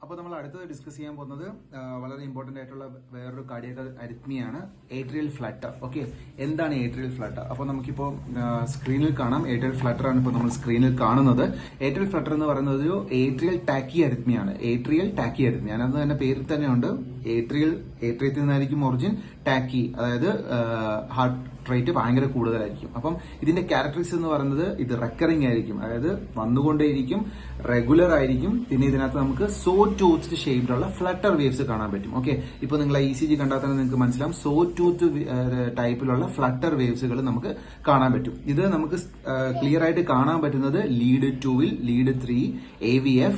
അപ്പോൾ നമ്മൾ അടുത്തത് ഡിസ്കസ് ചെയ്യാൻ പോകുന്നത് വളരെ ഇമ്പോർട്ടന്റ് ആയിട്ടുള്ള വേറൊരു കാർഡിയക് അരിത്മിയാണ് ഏട്രിയൽ ഫ്ലട്ടർ. ഓക്കെ, എന്താണ് ഏട്രിയൽ ഫ്ലട്ടർ? അപ്പോൾ നമുക്കിപ്പോൾ സ്ക്രീനിൽ കാണാം. ഏട്രിയൽ ഫ്ലട്ടർ ആണ് ഇപ്പോൾ നമ്മൾ സ്ക്രീനിൽ കാണുന്നത്. ഏട്രിയൽ ഫ്ലട്ടർ എന്ന് പറയുന്നത് ഒരു ഏട്രിയൽ ടാക്കി അരിത്മിയാണ്. ഏട്രിയൽ ടാക്കി അരിത്മിയ അത് തന്നെ പേരിൽ തന്നെയുണ്ട്. ഏട്രിയത്തിൽ നിന്നായിരിക്കും ഒറിജിൻ. ടാക്കി അതായത് ഹാർട്ട് റേറ്റ് ഭയങ്കര കൂടുതലായിരിക്കും. അപ്പം ഇതിന്റെ ക്യാരക്ടറിസ്റ്റിക്സ് എന്ന് പറയുന്നത് ഇത് റെക്കറിംഗ് ആയിരിക്കും, അതായത് വന്നുകൊണ്ടേയിരിക്കും, റെഗുലർ ആയിരിക്കും. പിന്നെ ഇതിനകത്ത് നമുക്ക് സോ ടൂത്ത് ഷേപ്ഡുള്ള ഫ്ലട്ടർ വേവ്സ് കാണാൻ പറ്റും. ഓക്കെ, ഇപ്പൊ നിങ്ങൾ ECG കണ്ടാൽ തന്നെ നിങ്ങൾക്ക് മനസ്സിലാവും സോ ടൂത്ത് ടൈപ്പിലുള്ള ഫ്ലട്ടർ വേവ്സുകൾ നമുക്ക് കാണാൻ പറ്റും. ഇത് നമുക്ക് ക്ലിയർ ആയിട്ട് കാണാൻ പറ്റുന്നത് ലീഡ് 2-ൽ, ലീഡ് 3, AVF,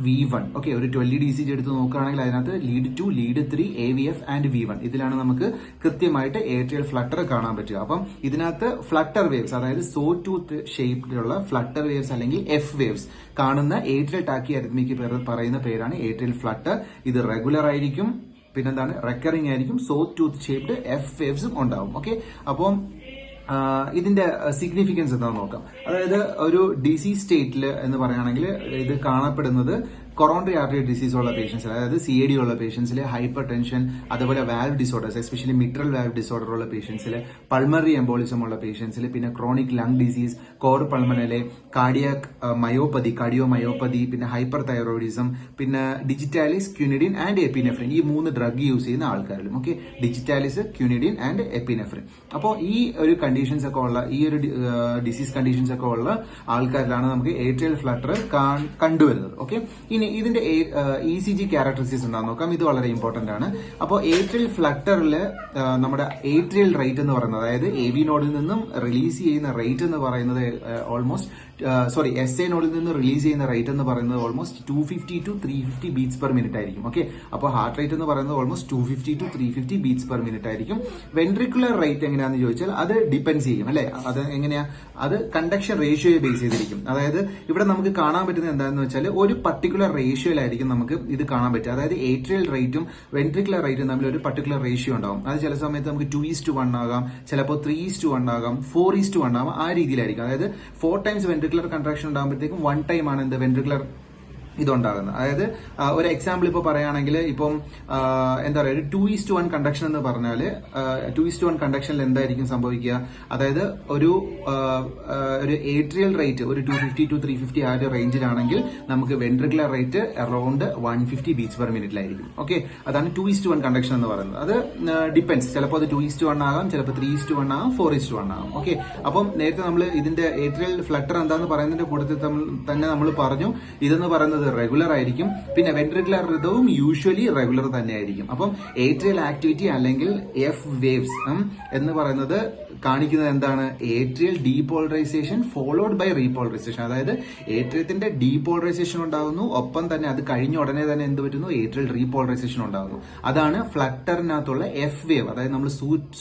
V1. ഓക്കെ, ഒരു 12 ECG എടുത്ത് നോക്കുകയാണെങ്കിൽ അതിനകത്ത് lead 2, lead 3, AVF and V1 ഇതിലാണ് നമുക്ക് കൃത്യമായിട്ട് ഏട്രിയൽ ഫ്ലട്ടർ കാണാൻ പറ്റുക. അപ്പം ഇതിനകത്ത് ഫ്ലട്ടർ വേവ്സ്, അതായത് സോ ടൂത്ത് ഷേപ്പിലുള്ള ഫ്ലട്ടർ വേവ്സ് അല്ലെങ്കിൽ F വേവ്സ് കാണുന്ന ഏട്രിയൽ ടാക്കി അരിത്മിക്ക് പറയുന്ന പേരാണ് ഏട്രിയൽ ഫ്ലട്ടർ. ഇത് റെഗുലർ ആയിരിക്കും, പിന്നെന്താണ് റെക്കറിംഗ് ആയിരിക്കും, സോ ടൂത്ത് ഷേപ്ഡ് F വേവ്സും ഉണ്ടാവും. ഓക്കെ, അപ്പം ഇതിന്റെ സിഗ്നിഫിക്കൻസ് എന്താണെന്ന് നോക്കാം. അതായത് ഒരു ഡിസീസ് സ്റ്റേറ്റിൽ എന്ന് പറയുകയാണെങ്കിൽ ഇത് കാണപ്പെടുന്നത് കൊറോണറി ആർട്ടറി ഡിസീസ് ഉള്ള പേഷ്യൻസിൽ, അതായത് CAD ഉള്ള പേഷ്യൻസിൽ, ഹൈപ്പർ ടെൻഷൻ, അതുപോലെ valve disorders, especially mitral valve disorder ഉള്ള പേഷ്യൻസിൽ, പൾമണറി എംബോളിസം ഉള്ള പേഷ്യൻസിൽ, പിന്നെ chronic lung disease, cor pulmonale, cardiac myopathy, cardiomyopathy, പിന്നെ ഹൈപ്പർ തൈറോയിഡിസം, പിന്നെ ഡിജിറ്റാലിസ്, ക്യൂനിഡിൻ ആൻഡ് എപ്പിനെഫ്രിൻ, ഈ 3 ഡ്രഗ് യൂസ് ചെയ്യുന്ന ആൾക്കാരിലും. Okay, digitalis, quinidine and epinephrine. അപ്പോൾ ഈ ഒരു കണ്ടീഷൻസ് ഒക്കെ ഉള്ള, ഈ ഒരു ഡിസീസ് കണ്ടീഷൻസ് ഒക്കെ ഉള്ള ആൾക്കാരിലാണ് നമുക്ക് ഏട്രിയൽ ഫ്ലട്ടർ കണ്ടുവരുന്നത്. ഓക്കെ, ഇനി ഇതിന്റെ ECG ക്യാരക്ടറിസ്റ്റിക്സ് എന്താണെന്ന് നോക്കാം. ഇത് വളരെ ഇമ്പോർട്ടന്റ് ആണ്. അപ്പോൾ ഏട്രിയൽ ഫ്ലട്ടറിൽ നമ്മുടെ ഏട്രിയൽ റേറ്റ് എന്ന് പറയുന്നത്, അതായത് AV നോഡിൽ നിന്നും റിലീസ് ചെയ്യുന്ന റേറ്റ് എന്ന് പറയുന്നത് SA നോഡിൽ നിന്ന് റിലീസ് ചെയ്യുന്ന റേറ്റ് എന്ന് പറയുന്നത് almost 250 to 350 beats per minute ആയിരിക്കും. ഓക്കെ, അപ്പോൾ ഹാർട്ട് റേറ്റ് എന്ന് പറയുന്നത് almost 250 to 350 beats per minute ആയിരിക്കും. വെൻട്രിക്കുലർ റേറ്റ് എങ്ങനെയാണെന്ന് ചോദിച്ചാൽ അത് ഡിപ്പെൻഡ്സ് ചെയ്യും, അല്ലെ? അത് എങ്ങനെയാ? അത് കണ്ടക്ഷൻ റേഷ്യോയെ ബേസ് ചെയ്തിരിക്കും. അതായത് ഇവിടെ നമുക്ക് കാണാൻ പറ്റുന്നത് എന്താണെന്ന് വെച്ചാൽ ഒരു പർട്ടിക്കുലർ റേഷ്യോയിലായിരിക്കും നമുക്ക് ഇത് കാണാൻ പറ്റുക. അതായത് ഏട്രിയൽ റേറ്റും വെൻട്രിക്കുലർ റേറ്റും തമ്മിൽ ഒരു പർട്ടിക്കുലർ റേഷ്യോ ഉണ്ടാവും. അത് ചില സമയത്ത് നമുക്ക് 2:1 ആകാം, ചിലപ്പോൾ 3:1 ആകാം, 4:1 ആകാം. ആ രീതിയിലായിരിക്കും. അതായത് 4 ടൈംസ് വെൻട്രിക്കുലർ കൺട്രാക്ഷൻ ഉണ്ടാകുമ്പോഴത്തേക്കും 1 ടൈം ആണ് എന്ത് വെൻട്രിക്കുലർ ഇതുണ്ടാകുന്നത്. അതായത് ഒരു എക്സാമ്പിൾ ഇപ്പൊ പറയുകയാണെങ്കിൽ ഇപ്പം എന്താ പറയുക, ഒരു 2:1 കണ്ടക്ഷൻ എന്ന് പറഞ്ഞാൽ 2:1 കണ്ടക്ഷനിൽ എന്തായിരിക്കും സംഭവിക്കുക? അതായത് ഒരു ഏട്രിയൽ റേറ്റ് ഒരു 250 to 350 ആ ഒരു റേഞ്ചിലാണെങ്കിൽ നമുക്ക് ventricular rate around 150 beats per മിനിറ്റിലായിരിക്കും. ഓക്കെ, അതാണ് 2:1 കണ്ടക്ഷൻ എന്ന് പറയുന്നത്. അത് ഡിപ്പെൻസ്, ചിലപ്പോൾ അത് 2:1 ആകാം, ചിലപ്പോൾ 3:1 ആകാം, 4:1 ആകാം. ഓക്കെ, അപ്പം നേരത്തെ നമ്മൾ ഇതിന്റെ ഏട്രിയൽ ഫ്ലട്ടർ എന്താന്ന് പറയുന്നതിന്റെ കൂട്ടത്തിൽ തന്നെ നമ്മൾ പറഞ്ഞു ഇതെന്ന് പറയുന്നത് റെഗുലർ ആയിരിക്കും. പിന്നെ വെൻട്രിക്കുലർ റിതവും യൂഷ്വലി റെഗുലർ തന്നെ ആയിരിക്കും. അപ്പം ഏട്രിയൽ ആക്ടിവിറ്റി അല്ലെങ്കിൽ F വേവ്സ് എന്ന് പറയുന്നത് കാണിക്കുന്നത് എന്താണ്? Atrial depolarization followed by repolarization. അതായത് ഏട്രിയത്തിന്റെ ഡീപോളറൈസേഷൻ ഉണ്ടാകുന്നു, ഒപ്പം തന്നെ അത് കഴിഞ്ഞ ഉടനെ തന്നെ എന്ത് പറ്റുന്നു? ഏട്രിയൽ റീപോളറൈസേഷൻ ഉണ്ടാകുന്നു. അതാണ് ഫ്ലട്ടറിനകത്തുള്ള F വേവ്. അതായത് നമ്മൾ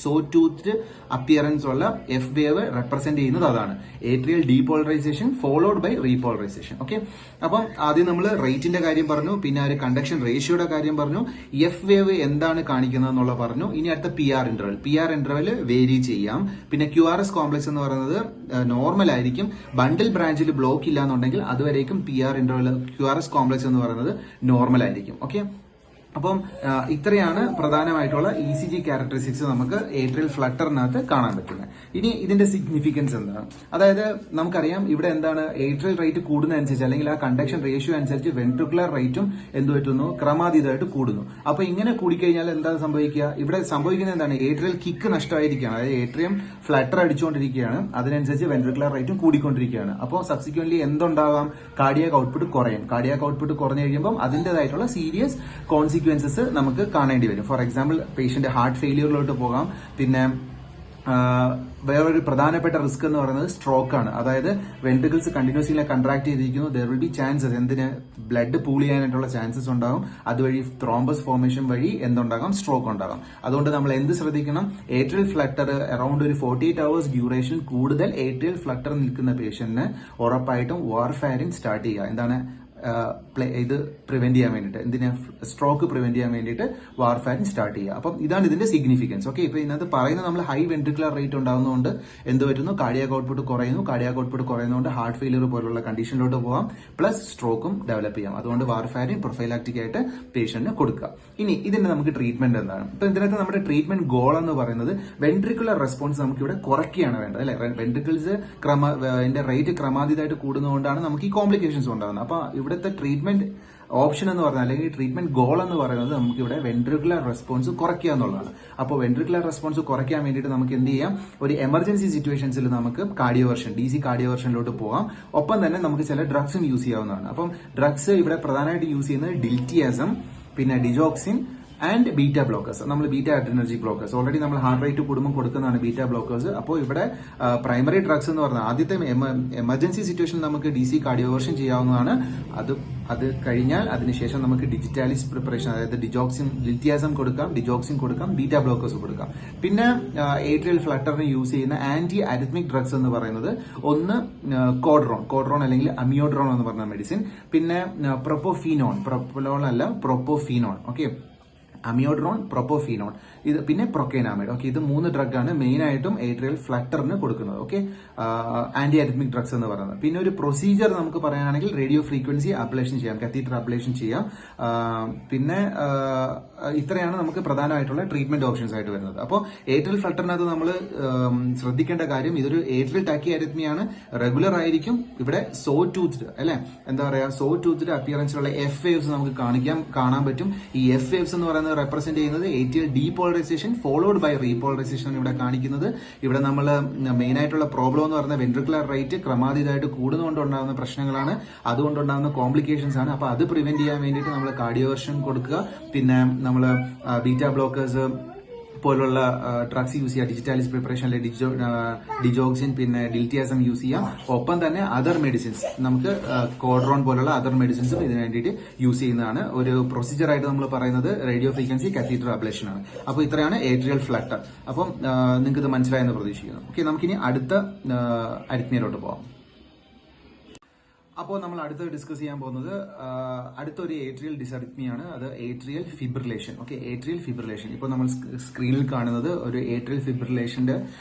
സോ ടൂത്ത് അപ്പിയറൻസ് ഉള്ള F വേവ് റെപ്രസെന്റ് ചെയ്യുന്നത് അതാണ്. Atrial depolarization followed by repolarization. Okay, അപ്പം ആദ്യം നമ്മൾ റേറ്റിന്റെ കാര്യം പറഞ്ഞു, പിന്നെ ഒരു കണ്ടക്ഷൻ റേഷ്യോയുടെ കാര്യം പറഞ്ഞു, F വേവ് എന്താണ് കാണിക്കുന്നത് എന്നുള്ള പറഞ്ഞു. ഇനി അടുത്ത PR ഇന്റർവെൽ വേരി ചെയ്യാം. പിന്നെ QRS കോംപ്ലക്സ് എന്ന് പറയുന്നത് നോർമൽ ആയിരിക്കും. ബണ്ടിൽ ബ്രാഞ്ചിൽ ബ്ലോക്ക് ഇല്ല എന്നുണ്ടെങ്കിൽ അതുവരേക്കും QRS കോംപ്ലക്സ് എന്ന് പറയുന്നത് നോർമൽ ആയിരിക്കും. ഓക്കെ, അപ്പം ഇത്രയാണ് പ്രധാനമായിട്ടുള്ള ECG ക്യാരക്ടറിസ്റ്റിക്സ് നമുക്ക് ഏട്രിയൽ ഫ്ലട്ടറിനകത്ത് കാണാൻ പറ്റുന്നത്. ഇനി ഇതിന്റെ സിഗ്നിഫിക്കൻസ് എന്താണ്? അതായത് നമുക്കറിയാം ഇവിടെ എന്താണ്, ഏട്രിയൽ റേറ്റ് കൂടുന്നതനുസരിച്ച് അല്ലെങ്കിൽ ആ കണ്ടക്ഷൻ റേഷ്യോ അനുസരിച്ച് വെൻട്രിക്കുലർ റേറ്റും എന്ത് പറ്റുന്നു? ക്രമാതീതമായിട്ട് കൂടുന്നു. അപ്പൊ ഇങ്ങനെ കൂടിക്കഴിഞ്ഞാൽ എന്താ സംഭവിക്കുക? ഇവിടെ സംഭവിക്കുന്നത് എന്താണ്? ഏട്രിയൽ കിക്ക് നഷ്ടമായിരിക്കുകയാണ്. അതായത് ഏട്രിയം ഫ്ലട്ടർ അടിച്ചുകൊണ്ടിരിക്കുകയാണ്, അതിനനുസരിച്ച് വെൻട്രിക്കുലർ റേറ്റും കൂടിക്കൊണ്ടിരിക്കുകയാണ്. അപ്പോൾ സബ്സിക്വന്റ്ലി എന്തുണ്ടാകാം? കാർഡിയാക് ഔട്ട്പുട്ട് കുറയും. കാർഡിയാക് ഔട്ട്പുട്ട് കുറഞ്ഞു കഴിയുമ്പോൾ അതിന്റേതായിട്ടുള്ള സീരിയസ് കോൺസിക്വൻസസ് നമുക്ക് കാണേണ്ടി വരും. ഫോർ എക്സാമ്പിൾ പേഷ്യന്റ് ഹാർട്ട് ഫെയിലിയറിലോട്ട് പോകാം. പിന്നെ വേറൊരു പ്രധാനപ്പെട്ട റിസ്ക് എന്ന് പറയുന്നത് സ്ട്രോക്ക് ആണ്. അതായത് വെൻട്രിക്കിൾസ് കണ്ടിന്യൂസ്ലി കൺട്രാക്ട് ചെയ്തിരിക്കുന്നു, ദർ വിൽ ബി ചാൻസസ് എന്തിന്? ബ്ലഡ് പൂൾ ചെയ്യാനായിട്ടുള്ള ചാൻസസ് ഉണ്ടാകും. അതുവഴി ത്രോംബസ് ഫോർമേഷൻ വഴി എന്തുണ്ടാകാം? സ്ട്രോക്ക് ഉണ്ടാകാം. അതുകൊണ്ട് നമ്മൾ എന്ത് ശ്രദ്ധിക്കണം? ഏട്രിയൽ ഫ്ലട്ടർ അറൌണ്ട് ഒരു 48 hours ഡ്യൂറേഷൻ കൂടുതൽ ഏട്രിയൽ ഫ്ലട്ടർ നിൽക്കുന്ന പേഷ്യന്റിന് ഉറപ്പായിട്ടും വാർഫാരിൻ സ്റ്റാർട്ട് ചെയ്യുക. എന്താണ്? ഇത് പ്രിവെന്റ് ചെയ്യാൻ വേണ്ടിയിട്ട്, എന്തിനാ, സ്ട്രോക്ക് പ്രിവെന്റ് ചെയ്യാൻ വേണ്ടിയിട്ട് വാർഫാരിൻ സ്റ്റാർട്ട് ചെയ്യുക. അപ്പം ഇതാണ് ഇതിന്റെ സിഗ്നിഫിക്കൻസ്. ഓക്കെ, ഇപ്പൊ ഇതിനകത്ത് പറയുന്നത് നമ്മൾ ഹൈ വെൻട്രിക്കുലർ റേറ്റ് ഉണ്ടാകുന്നതുകൊണ്ട് എന്ത് പറ്റുന്നു, കാർഡിയാക് ഔട്ട്പുട്ട് കുറയുന്നു. കാർഡിയാക് ഔട്ട്പുട്ട് കുറയുന്നതുകൊണ്ട് ഹാർട്ട് ഫെയിലിയർ പോലുള്ള കണ്ടീഷനിലോട്ട് പോകാം, പ്ലസ് സ്ട്രോക്കും ഡെവലപ്പ് ചെയ്യാം. അതുകൊണ്ട് വാർഫാരിൻ പ്രൊഫൈലാക്റ്റിക് ആയിട്ട് പേഷ്യന്റിന് കൊടുക്കുക. ഇനി ഇതിന്റെ നമുക്ക് ട്രീറ്റ്മെന്റ് എന്താണ്? ഇപ്പൊ ഇതിനകത്ത് നമ്മുടെ ട്രീറ്റ്മെന്റ് ഗോൾ എന്ന് പറയുന്നത് വെൻട്രിക്കുലർ റെസ്പോൺസ് നമുക്ക് ഇവിടെ കുറയ്ക്കുകയാണ് വേണ്ടത്, അല്ലെ? വെൻട്രിക്കിൾസ് അതിന്റെ റേറ്റ് ക്രമാതീതമായിട്ട് കൂടുന്നതുകൊണ്ടാണ് നമുക്ക് ഈ കോംപ്ലിക്കേഷൻസ് ഉണ്ടാകുന്നത്. അപ്പൊ ഇവിടുത്തെ ട്രീറ്റ്മെന്റ് ഓപ്ഷൻ എന്ന് പറഞ്ഞാൽ, അല്ലെങ്കിൽ ട്രീറ്റ്മെന്റ് ഗോൾ എന്ന് പറയുന്നത് നമുക്ക് ഇവിടെ വെൻട്രിക്കുലർ റെസ്പോൺസ് കുറയ്ക്കുക എന്നുള്ളതാണ്. അപ്പോൾ വെൻട്രിക്കുലർ റെസ്പോൺസ് കുറയ്ക്കാൻ വേണ്ടിയിട്ട് നമുക്ക് എന്ത് ചെയ്യാം, ഒരു എമർജൻസി സിറ്റുവേഷൻസിൽ നമുക്ക് കാർഡിയോവർഷൻ, DC കാർഡിയോവർഷനിലോട്ട് പോകാം. ഒപ്പം തന്നെ നമുക്ക് ചില ഡ്രഗ്സും യൂസ് ചെയ്യാവുന്നതാണ്. അപ്പം ഡ്രഗ്സ് ഇവിടെ പ്രധാനമായിട്ട് യൂസ് ചെയ്യുന്നത് ഡിൽറ്റിയാസം, പിന്നെ ഡിജോക്സിൻ ആൻഡ് ബീറ്റ ബ്ലോക്കേഴ്സ്. നമ്മൾ ബീറ്റ അഡ്രിനർജിക് ബ്ലോക്കേഴ്സ് ഓൾറെഡി നമ്മൾ ഹാർട്ട് റേറ്റ് കൂടുമ്പോൾ കൊടുക്കുന്നതാണ് ബീറ്റ ബ്ലോക്കേഴ്സ്. അപ്പോൾ ഇവിടെ പ്രൈമറി ഡ്രഗ്സ് എന്ന് പറഞ്ഞാൽ ആദ്യത്തെ എമർജൻസി സിറ്റുവേഷൻ നമുക്ക് DC കാർഡിയോവർഷൻ ചെയ്യാവുന്നതാണ്. അത് കഴിഞ്ഞാൽ അതിനുശേഷം നമുക്ക് ഡിജിറ്റാലിസ് പ്രിപ്പറേഷൻ, അതായത് ഡിൽറ്റിയാസം കൊടുക്കാം, ഡിജോക്സിൻ കൊടുക്കാം, ബീറ്റ ബ്ലോക്കേഴ്സ് കൊടുക്കാം. പിന്നെ ഏട്രിയൽ ഫ്ലട്ടറിന് യൂസ് ചെയ്യുന്ന ആന്റി അരിത്മിക് ഡ്രഗ്സ് എന്ന് പറയുന്നത് ഒന്ന് കോഡ്രോൺ അല്ലെങ്കിൽ അമിയോഡ്രോൺ എന്ന് പറഞ്ഞ മെഡിസിൻ, പിന്നെ പ്രൊപ്പോഫീനോൺ അല്ല പ്രൊപ്പോഫീനോൺ. ഓക്കെ, അമിയോഡ്രോൺ, പ്രൊപ്പോഫീനോൺ, ഇത് പിന്നെ പ്രൊക്കേനാമൈഡ്. ഓക്കെ, ഇത് 3 ഡ്രഗാണ് മെയിൻ ആയിട്ടും ഏട്രിയൽ ഫ്ലട്ടറിന് കൊടുക്കുന്നത്. ഓക്കെ, ആന്റി അരിത്മിക് ഡ്രഗ്സ് എന്ന് പറയുന്നത്. പിന്നെ ഒരു പ്രൊസീജിയർ നമുക്ക് പറയുകയാണെങ്കിൽ റേഡിയോ ഫ്രീക്വൻസി അബ്ലേഷൻ ചെയ്യാം, കത്തീറ്റർ അബ്ലേഷൻ ചെയ്യാം. പിന്നെ ഇത്രയാണ് നമുക്ക് പ്രധാനമായിട്ടുള്ള ട്രീറ്റ്മെന്റ് ഓപ്ഷൻസ് ആയിട്ട് വരുന്നത്. അപ്പോൾ ഏട്രിയൽ ഫ്ലട്ടറിനകത്ത് നമ്മൾ ശ്രദ്ധിക്കേണ്ട കാര്യം, ഇതൊരു ഏട്രിയൽ ടാക്കി അരിത്മിയാണ്, റെഗുലർ ആയിരിക്കും. ഇവിടെ സോ ടൂത്ത്ഡ്, അല്ലെ, എന്താ പറയാ, സോ ടൂത്ത്ഡ് അപ്പിയറൻസിലുള്ള എഫ് വേവ്സ് നമുക്ക് കാണാൻ പറ്റും. ഈ എഫ് വേവ്സ് എന്ന് പറയുന്നത് റെപ്രസെന്റ് ചെയ്യുന്നത് atrial depolarization followed by repolarization ആണ് ഇവിടെ കാണിക്കുന്നത്. ഇവിടെ നമ്മൾ മെയിൻ ആയിട്ടുള്ള പ്രോബ്ലം എന്ന് പറയുന്നത് വെൻട്രിക്കുലർ റേറ്റ് ക്രമാതീതമായിട്ട് കൂടുന്നതുകൊണ്ടുണ്ടാകുന്ന പ്രശ്നങ്ങളാണ്, അതുകൊണ്ടുണ്ടാകുന്ന കോംപ്ലിക്കേഷൻസ് ആണ്. അപ്പൊ അത് പ്രിവെന്റ് ചെയ്യാൻ വേണ്ടിയിട്ട് നമ്മൾ കാർഡിയോവർഷൻ കൊടുക്കുക, പിന്നെ നമ്മൾ ബീറ്റ ബ്ലോക്കേഴ്സ് പോലുള്ള ഡ്രഗ്സ് യൂസ് ചെയ്യുക, ഡിജിറ്റാലിസ് പ്രിപ്പറേഷൻ അല്ലെങ്കിൽ ഡിജോക്സിൻ, പിന്നെ ഡിൽറ്റിയാസം യൂസ് ചെയ്യാം. ഒപ്പം തന്നെ അതർ മെഡിസിൻസ്, നമുക്ക് കോഡ്രോൺ പോലുള്ള അതർ മെഡിസിൻസും ഇതിനു വേണ്ടിയിട്ട് യൂസ് ചെയ്യുന്നതാണ്. ഒരു പ്രൊസീജിയർ ആയിട്ട് നമ്മൾ പറയുന്നത് റേഡിയോ ഫ്രീക്വൻസി കത്തീറ്റർ അബ്ലേഷൻ ആണ്. അപ്പോൾ ഇത്രയാണ് ഏട്രിയൽ ഫ്ലട്ടർ. അപ്പം നിങ്ങൾക്ക് ഇത് മനസ്സിലായെന്ന് പ്രതീക്ഷിക്കുന്നു. ഓക്കെ, നമുക്കിനി അടുത്ത അരിത്മിയയിലോട്ട് പോകാം. അപ്പോൾ നമ്മൾ അടുത്ത് ഡിസ്കസ് ചെയ്യാൻ പോകുന്നത് അടുത്തൊരു ഏട്രിയൽ ഡിസറിത്മിയാണ്, അത് atrial fibrillation. Okay, atrial fibrillation. ഇപ്പോൾ നമ്മൾ സ്ക്രീനിൽ കാണുന്നത് ഒരു ഏട്രിയൽ ഫിബ്രിലേഷന്റെ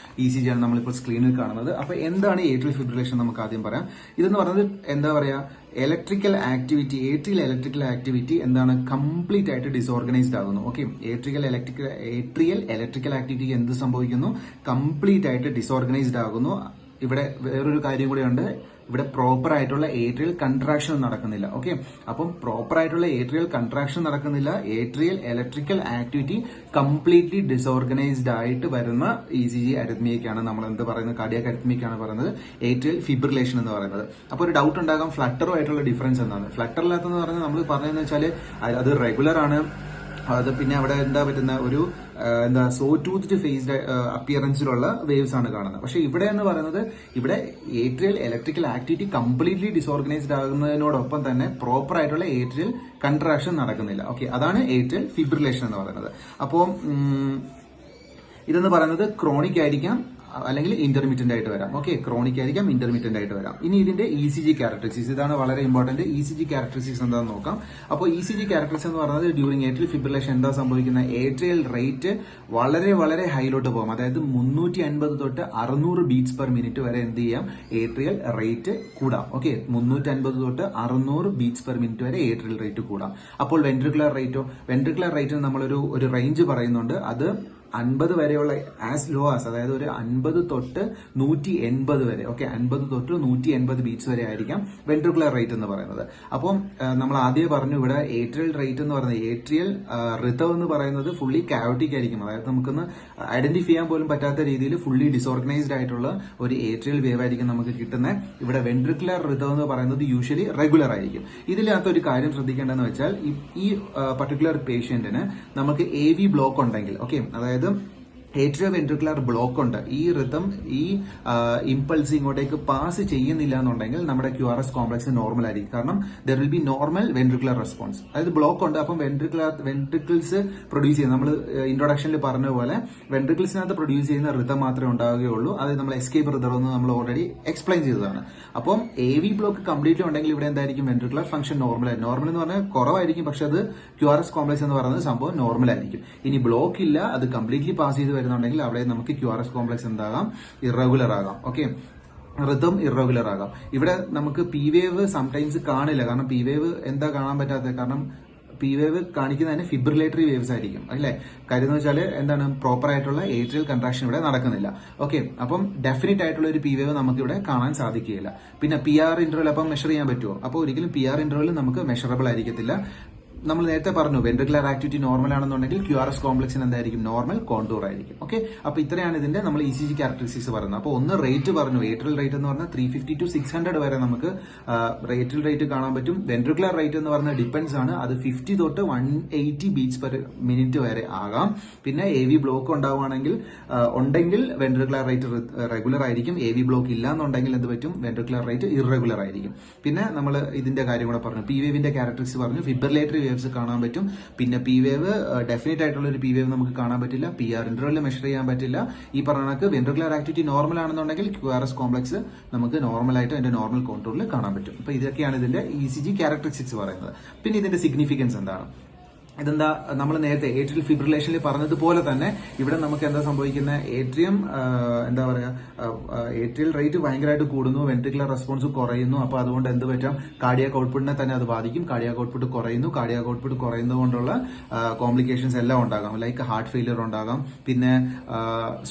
ECG ആണ് നമ്മളിപ്പോൾ സ്ക്രീനിൽ കാണുന്നത്. അപ്പോൾ എന്താണ് ഏട്രിയൽ ഫിബ്രിലേഷൻ നമുക്ക് ആദ്യം പറയാം. ഇതെന്ന് പറയുന്നത് എന്താ പറയാ, ഏട്രിയൽ ഇലക്ട്രിക്കൽ ആക്ടിവിറ്റി എന്താണ്, കംപ്ലീറ്റ് ആയിട്ട് ഡിസോർഗനൈസ്ഡ് ആകുന്നു. ഓക്കെ, ഏട്രിയൽ ഇലക്ട്രിക്കൽ ആക്ടിവിറ്റി എന്ത് സംഭവിക്കുന്നു, കംപ്ലീറ്റ് ആയിട്ട് ഡിസോർഗനൈസ്ഡ് ആകുന്നു. ഇവിടെ വേറൊരു കാര്യം കൂടെ ഉണ്ട്, ഇവിടെ പ്രോപ്പർ ആയിട്ടുള്ള ഏട്രിയൽ കൺട്രാക്ഷൻ നടക്കുന്നില്ല. ഓക്കെ, അപ്പം പ്രോപ്പർ ആയിട്ടുള്ള ഏട്രിയൽ കൺട്രാക്ഷൻ നടക്കുന്നില്ല, atrial electrical activity completely disorganised ആയിട്ട് വരുന്ന ECG അരിത്മിയക്കാണ് നമ്മൾ എന്ത് പറയുന്നത്, കാർഡിയാക് അരിത്മിയക്കാണ് പറയുന്നത് ഏട്രിയൽ ഫിബ്രിലേഷൻ എന്ന് പറയുന്നത്. അപ്പോൾ ഒരു ഡൗട്ട് ഉണ്ടാകാം, ഫ്ലട്ടറുമായിട്ടുള്ള ഡിഫറൻസ് എന്താണ്? ഫ്ലട്ടറിനകത്തെന്ന് പറഞ്ഞാൽ നമ്മൾ പറഞ്ഞതെന്ന് വെച്ചാൽ അത് റെഗുലർ ആണ്, അത് പിന്നെ അവിടെ എന്താ പറ്റുന്ന ഒരു സോ ടൂത്ത്ഡ് ഫേസ്ഡ് അപ്പിയറൻസിലുള്ള വേവ്സ് ആണ് കാണുന്നത്. പക്ഷെ ഇവിടെ എന്ന് പറയുന്നത്, ഇവിടെ atrial electrical activity completely disorganised ആകുന്നതിനോടൊപ്പം തന്നെ പ്രോപ്പർ ആയിട്ടുള്ള ഏട്രിയൽ കൺട്രാക്ഷൻ നടക്കുന്നില്ല. ഓക്കെ, അതാണ് ഏട്രിയൽ ഫിബ്രിലേഷൻ എന്ന് പറയുന്നത്. അപ്പോൾ ഇതെന്ന് പറയുന്നത് ക്രോണിക് ആയിരിക്കാം, അല്ലെങ്കിൽ ഇന്റർമീഡിയന്റ് ആയിട്ട് വരാം. ഓക്കെ, ക്രോണിക് ആയിരിക്കാം, ഇന്റർമീഡിയന്റ് ആയിട്ട് വരാം. ഇനി ഇതിന്റെ ECG ക്യാരക്ടറിസ്റ്റിക്സ്, ഇതാണ് വളരെ ഇമ്പോർട്ടന്റ്. ECG ക്യാരക്ടറിസ്റ്റിക്സ് എന്താണെന്ന് നോക്കാം. അപ്പോൾ ECG ക്യാരക്ടറിസ്റ്റിക്സ് എന്ന് പറയുന്നത് ഡ്യൂറിംഗ് ഏട്രിയൽ ഫിബ്രിലേഷൻ എന്താ സംഭവിക്കുന്നത്, ഏട്രിയൽ റേറ്റ് വളരെ വളരെ ഹൈയിലോട്ട് പോകും. അതായത് 350 തൊട്ട് 600 ബീറ്റ്സ് പെർ മിനിറ്റ് വരെ എന്ത് ചെയ്യാം, ഏട്രിയൽ റേറ്റ് കൂടാം. ഓക്കെ, 350 തൊട്ട് 600 ബീറ്റ്സ് പെർ മിനിറ്റ് വരെ ഏട്രിയൽ റേറ്റ് കൂടാം. അപ്പോൾ വെൻട്രിക്കുലർ റേറ്റിന് നമ്മളൊരു റേഞ്ച് പറയുന്നുണ്ട്. അത് 50 വരെയുള്ള ആസ് ലോ ആസ്, അതായത് ഒരു 50 തൊട്ട് 180 വരെ. ഓക്കെ, 50 തൊട്ട് 180 ബീറ്റ്സ് വരെ ആയിരിക്കാം വെൻട്രിക്കുലർ റേറ്റ് എന്ന് പറയുന്നത്. അപ്പം നമ്മൾ ആദ്യം പറഞ്ഞു, ഇവിടെ ഏട്രിയൽ റേറ്റ് എന്ന് പറയുന്നത്, ഏട്രിയൽ റിതം എന്ന് പറയുന്നത് ഫുള്ളി കാവറ്റിക് ആയിരിക്കും. അതായത് നമുക്കൊന്ന് ഐഡന്റിഫൈ ചെയ്യാൻ പോലും പറ്റാത്ത രീതിയിൽ ഫുള്ളി ഡിസോർഗനൈസ്ഡ് ആയിട്ടുള്ള ഒരു ഏട്രിയൽ വേവ് ആയിരിക്കും നമുക്ക് കിട്ടുന്നത്. ഇവിടെ വെൻട്രിക്കുലർ റിതം എന്ന് പറയുന്നത് യൂഷ്വലി റെഗുലർ ആയിരിക്കും. ഇതിനകത്ത് ഒരു കാര്യം ശ്രദ്ധിക്കേണ്ടതെന്ന് വെച്ചാൽ, ഈ പർട്ടിക്കുലർ പേഷ്യന്റിന് നമുക്ക് AV ബ്ലോക്ക് ഉണ്ടെങ്കിൽ, ഓക്കെ, അതായത് ഏട്രിയോ വെൻട്രിക്കുലർ ബ്ലോക്ക് ഉണ്ട്, ഈ റിതം ഈ ഇമ്പൾസ് ഇങ്ങോട്ടേക്ക് പാസ് ചെയ്യുന്നില്ല എന്നുണ്ടെങ്കിൽ നമ്മുടെ QRS കോംപ്ലക്സ് നോർമൽ ആയിരിക്കും. കാരണം there will be normal ventricular response. അതായത് ബ്ലോക്ക് ഉണ്ട്, അപ്പം വെൻട്രിക്കിൾസ് പ്രൊഡ്യൂസ് ചെയ്യുന്ന, നമ്മൾ ഇൻട്രൊഡക്ഷനിൽ പറഞ്ഞ പോലെ വെൻട്രിക്കിൾസിനകത്ത് പ്രൊഡ്യൂസ് ചെയ്യുന്ന റിതം മാത്രമേ ഉണ്ടാവുകയുള്ളൂ. അത് നമ്മൾ എസ്കേപ്പ് റിതം എന്ന് നമ്മൾ ഓൾറെഡി എക്സ്പ്ലെയിൻ ചെയ്തതാണ്. അപ്പം AV ബ്ലോക്ക് കംപ്ലീറ്റ്ലി ഉണ്ടെങ്കിൽ ഇവിടെ എന്തായിരിക്കും, വെൻട്രിക്കുലർ ഫംഗ്ഷൻ നോർമൽ ആയിരിക്കും. നോർമൽ എന്ന് പറഞ്ഞാൽ കുറവായിരിക്കും, പക്ഷെ അത് QRS കോംപ്ലക്സ് എന്ന് പറയുന്നത് സംഭവം നോർമൽ ആയിരിക്കും. ഇനി ബ്ലോക്ക് ഇല്ല, അത് കംപ്ലീറ്റ്ലി പാസ് ചെയ്ത് ുണ്ടെങ്കിൽ അവിടെ നമുക്ക് QRS കോംപ്ലക്സ് എന്താകാം, ഇറഗുലർ ആകാം. ഓക്കെ, റിതം ഇറഗുലർ ആകാം. ഇവിടെ നമുക്ക് P വേവ് സംടൈംസ് കാണില്ല. കാരണം P വേവ് എന്താ കാണാൻ പറ്റാത്തത്, കാരണം P വേവ് കാണിക്കുന്നതിന് ഫിബ്രിലേറ്ററി വേവ്സ് ആയിരിക്കും, അല്ലേ? കാര്യം എന്ന് വെച്ചാൽ എന്താണ്, പ്രോപ്പർ ആയിട്ടുള്ള ഏട്രിയൽ കൺട്രാക്ഷൻ ഇവിടെ നടക്കുന്നില്ല. ഓക്കെ, അപ്പം ഡെഫിനറ്റ് ആയിട്ടുള്ള ഒരു P വേവ് നമുക്ക് ഇവിടെ കാണാൻ സാധിക്കുകയില്ല. പിന്നെ PR ഇന്റർവൽ അപ്പം മെഷർ ചെയ്യാൻ പറ്റുമോ? അപ്പോൾ ഒരിക്കലും PR ഇന്റർവൽ നമുക്ക് മെഷറബിൾ ആയിരിക്കത്തില്ല. നമ്മൾ നേരത്തെ പറഞ്ഞു വെൻട്രിക്കുലർ ആക്ടിവിറ്റി നോർമൽ ആണെന്നുണ്ടെങ്കിൽ QRS കോംപ്ലക്സിന് എന്തായിരിക്കും, നോർമൽ കോണ്ടൂർ ആയിരിക്കും. ഓക്കെ, അപ്പൊ ഇത്രയാണ് ഇതിന്റെ നമ്മൾ ECG ക്യാരക്ടറിസ്റ്റിക്സ് പറയുന്നത്. അപ്പോൾ ഒന്ന് റേറ്റ് പറഞ്ഞു, ഏട്രിയൽ റേറ്റ് എന്ന് പറഞ്ഞാൽ 350 to 600 വരെ നമുക്ക് ഏട്രിയൽ റേറ്റ് കാണാൻ പറ്റും. വെൻട്രിക്കുലർ റേറ്റ് എന്ന് പറഞ്ഞാൽ ഡിപ്പെൻസ് ആണ്, അത് 50 തൊട്ട് 180 ബീറ്റ്സ് പെർ മിനിറ്റ് വരെ ആകാം. പിന്നെ AV ബ്ലോക്ക് ഉണ്ടാവുകയാണെങ്കിൽ ഉണ്ടെങ്കിൽ വെൻട്രിക്കുലർ റേറ്റ് റെഗുലർ ആയിരിക്കും. AV ബ്ലോക്ക് ഇല്ല എന്നുണ്ടെങ്കിൽ എന്ത് പറ്റും, വെൻട്രിക്കുലർ റേറ്റ് ഇറഗുലർ ആയിരിക്കും. പിന്നെ നമ്മൾ ഇതിന്റെ കാര്യം കൂടെ പറഞ്ഞു, P വേവിന്റെ ക്യാരക്ടറിസ്റ്റിക്സ് പറഞ്ഞു, ഫിബ്രിലേറ്ററി കാണാൻ പറ്റും. പിന്നെ P വേവ് ഡെഫിനറ്റ് ആയിട്ടുള്ള ഒരു P വേവ് നമുക്ക് കാണാൻ പറ്റില്ല, PR ഇന്റർവെൽ മെഷർ ചെയ്യാൻ പറ്റില്ല. ഈ പറഞ്ഞ വെൻട്രിക്കുലർ ആക്ടിവിറ്റി നോർമൽ ആണെന്നുണ്ടെങ്കിൽ QRS കോംപ്ലക്സ് നമുക്ക് നോർമൽ ആയിട്ട് അതിന്റെ നോർമൽ കോണ്ടൂറിൽ കാണാൻ പറ്റും. അപ്പൊ ഇതൊക്കെയാണ് ഇതിന്റെ ECG ക്യാരക്ടറിസ്റ്റിക്സ് പറയുന്നത്. പിന്നെ ഇതിന്റെ സിഗ്നിഫിക്കൻസ് എന്താണ്? ഇതെന്താ, നമ്മൾ നേരത്തെ ഏട്രിയൽ ഫിബ്രിലേഷനിൽ പറഞ്ഞതുപോലെ തന്നെ ഇവിടെ നമുക്ക് എന്താ സംഭവിക്കുന്നത്, ഏട്രിയം എന്താ പറയാ, ഏട്രിയൽ റേറ്റ് ഭയങ്കരമായിട്ട് കൂടുന്നു, വെൻട്രിക്കുലർ റെസ്പോൺസ് കുറയുന്നു. അപ്പൊ അതുകൊണ്ട് എന്ത് പറ്റാം, കാർഡിയാക് ഔട്ട്പുട്ടിനെ തന്നെ അത് ബാധിക്കും. കാർഡിയാക് ഔട്ട്പുട്ട് കുറയുന്നു. കാർഡിയാക് ഔട്ട്പുട്ട് കുറയുന്നത് കൊണ്ടുള്ള കോംപ്ലിക്കേഷൻസ് എല്ലാം ഉണ്ടാകാം. ലൈക്ക് ഹാർട്ട് ഫെയിലിയർ ഉണ്ടാകാം, പിന്നെ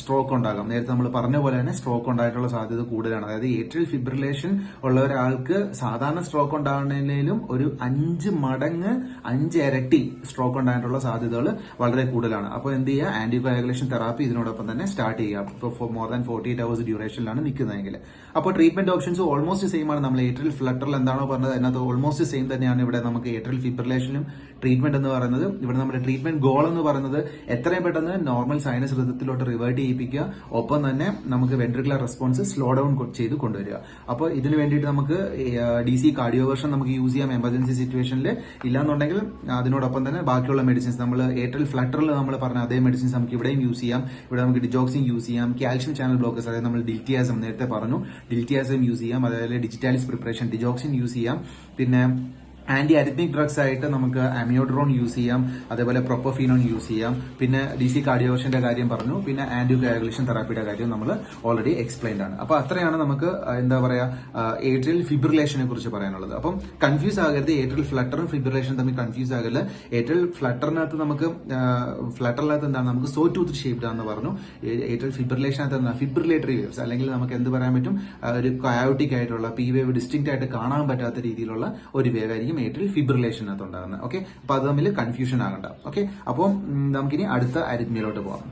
സ്ട്രോക്ക് ഉണ്ടാകാം. നേരത്തെ നമ്മൾ പറഞ്ഞ പോലെ തന്നെ സ്ട്രോക്ക് ഉണ്ടായിട്ടുള്ള സാധ്യത കൂടുതലാണ്. അതായത് ഏട്രിയൽ ഫിബ്രിലേഷൻ ഉള്ള ഒരാൾക്ക് സാധാരണ സ്ട്രോക്ക് ഉണ്ടാകുന്നതിലും ഒരു 5 മടങ്ങ് 5 ഇരട്ടി സ്ട്രോക്ക് ഉണ്ടായിട്ടുള്ള സാധ്യതകൾ വളരെ കൂടുതലാണ്. അപ്പോൾ എന്ത് ചെയ്യുക, ആന്റികോയാഗുലേഷൻ തെറാപ്പി ഇതിനോടൊപ്പം തന്നെ സ്റ്റാർട്ട് ചെയ്യുക. ഇപ്പോൾ മോർ ദാൻ 48 hours ഡ്യൂറേഷനിലാണ് നിൽക്കുന്നതെങ്കിൽ. അപ്പോൾ ട്രീറ്റ്മെന്റ് ഓപ്ഷൻസ് ഓൾമോസ്റ്റ് സെയിം ആണ്. നമ്മൾ ഏട്രിയൽ ഫ്ലട്ടറിൽ എന്താണോ പറഞ്ഞത് അതിനകത്ത് ഓൾമോസ്റ്റ് സെയിം തന്നെയാണ് ഇവിടെ നമുക്ക് ഏട്രിയൽ ഫിബ്രിലേഷനും ട്രീറ്റ്മെന്റ് എന്ന് പറയുന്നത്. ഇവിടെ നമ്മുടെ ട്രീറ്റ്മെന്റ് ഗോൾ എന്ന് പറയുന്നത് എത്രയും പെട്ടെന്ന് നോർമൽ സൈനസ് റിതത്തിലോട്ട് റിവേർട്ട് ചെയ്യിപ്പിക്കുക, ഒപ്പം തന്നെ നമുക്ക് വെൻട്രിക്കുലർ റെസ്പോൺസ് സ്ലോ ഡൗൺ ചെയ്ത് കൊണ്ടുവരിക. അപ്പോൾ ഇതിന് വേണ്ടിയിട്ട് നമുക്ക് DC കാർഡിയോവേർഷൻ നമുക്ക് യൂസ് ചെയ്യാം എമർജൻസി സിറ്റുവേഷനിൽ. ഇല്ലാന്നുണ്ടെങ്കിൽ അതിനോടൊപ്പം തന്നെ ബാക്കിയുള്ള മെഡിസിൻസ് നമ്മൾ ഏട്രിയൽ ഫ്ലട്ടറിൽ നമ്മൾ പറഞ്ഞ അതേ മെഡിസിൻസ് നമുക്ക് ഇവിടെയും യൂസ് ചെയ്യാം. ഇവിടെ നമുക്ക് ഡിജോക്സിൻ യൂസ് ചെയ്യാം, കാൽഷ്യം ചാനൽ ബ്ലോക്കേഴ്സ്, അതായത് നമ്മൾ ഡിൽറ്റിയാസം നേരത്തെ പറഞ്ഞു, ഡിൽറ്റിയാസം യൂസ് ചെയ്യാം, അതായത് ഡിജിറ്റാലിസ് പ്രിപ്പറേഷൻ ഡിജോക്സിൻ യൂസ് ചെയ്യാം. പിന്നെ ആന്റി അരിത്മിക് ഡ്രഗ്സ് ആയിട്ട് നമുക്ക് അമിയോഡ്രോൺ യൂസ് ചെയ്യാം, അതേപോലെ പ്രൊപ്പോഫീനോൺ യൂസ് ചെയ്യാം. പിന്നെ DC കാർഡിയോവേർഷന്റെ കാര്യം പറഞ്ഞു, പിന്നെ ആന്റികോയാഗുലേഷൻ തെറാപ്പിയുടെ കാര്യം നമ്മൾ ഓൾറെഡി എക്സ്പ്ലെയിൻഡ് ആണ്. അപ്പൊ അത്രയാണ് നമുക്ക് എന്താ പറയാ ഏട്രിയൽ ഫിബ്രിലേഷനെ കുറിച്ച് പറയാനുള്ളത്. അപ്പം കൺഫ്യൂസ് ആകരുത്, ഏട്രിയൽ ഫ്ലട്ടറും ഫിബ്രിലേഷനും തമ്മിൽ കൺഫ്യൂസ് ആകരുത്. ഏട്രിയൽ ഫ്ലട്ടറിനകത്ത് എന്താണ്, നമുക്ക് സോ ടൂത്ത് ഷേപ്ഡ് ആണെന്ന് പറഞ്ഞു. ഏട്രിയൽ ഫിബ്രിലേഷനകത്ത് എന്താണ്, ഫിബ്രിലേറ്ററി വേവ്സ്, അല്ലെങ്കിൽ നമുക്ക് എന്ത് പറയാൻ പറ്റും, ഒരു കയോട്ടിക് ആയിട്ടുള്ള P വേവ് ഡിസ്റ്റിങ്ക്റ്റ് ആയിട്ട് കാണാൻ പറ്റാത്ത രീതിയിലുള്ള ഒരു വേവ് ആയിരിക്കും ഏട്രിയൽ ഫിബ്രിലേഷനകത്ത് ഉണ്ടാകുന്നത്. ഓക്കെ, അപ്പൊ അത് തമ്മിൽ കൺഫ്യൂഷൻ ആകണ്ട. ഓക്കെ, അപ്പോൾ നമുക്കിനി അടുത്ത അരിത്മിയയിലോട്ട് പോകാം.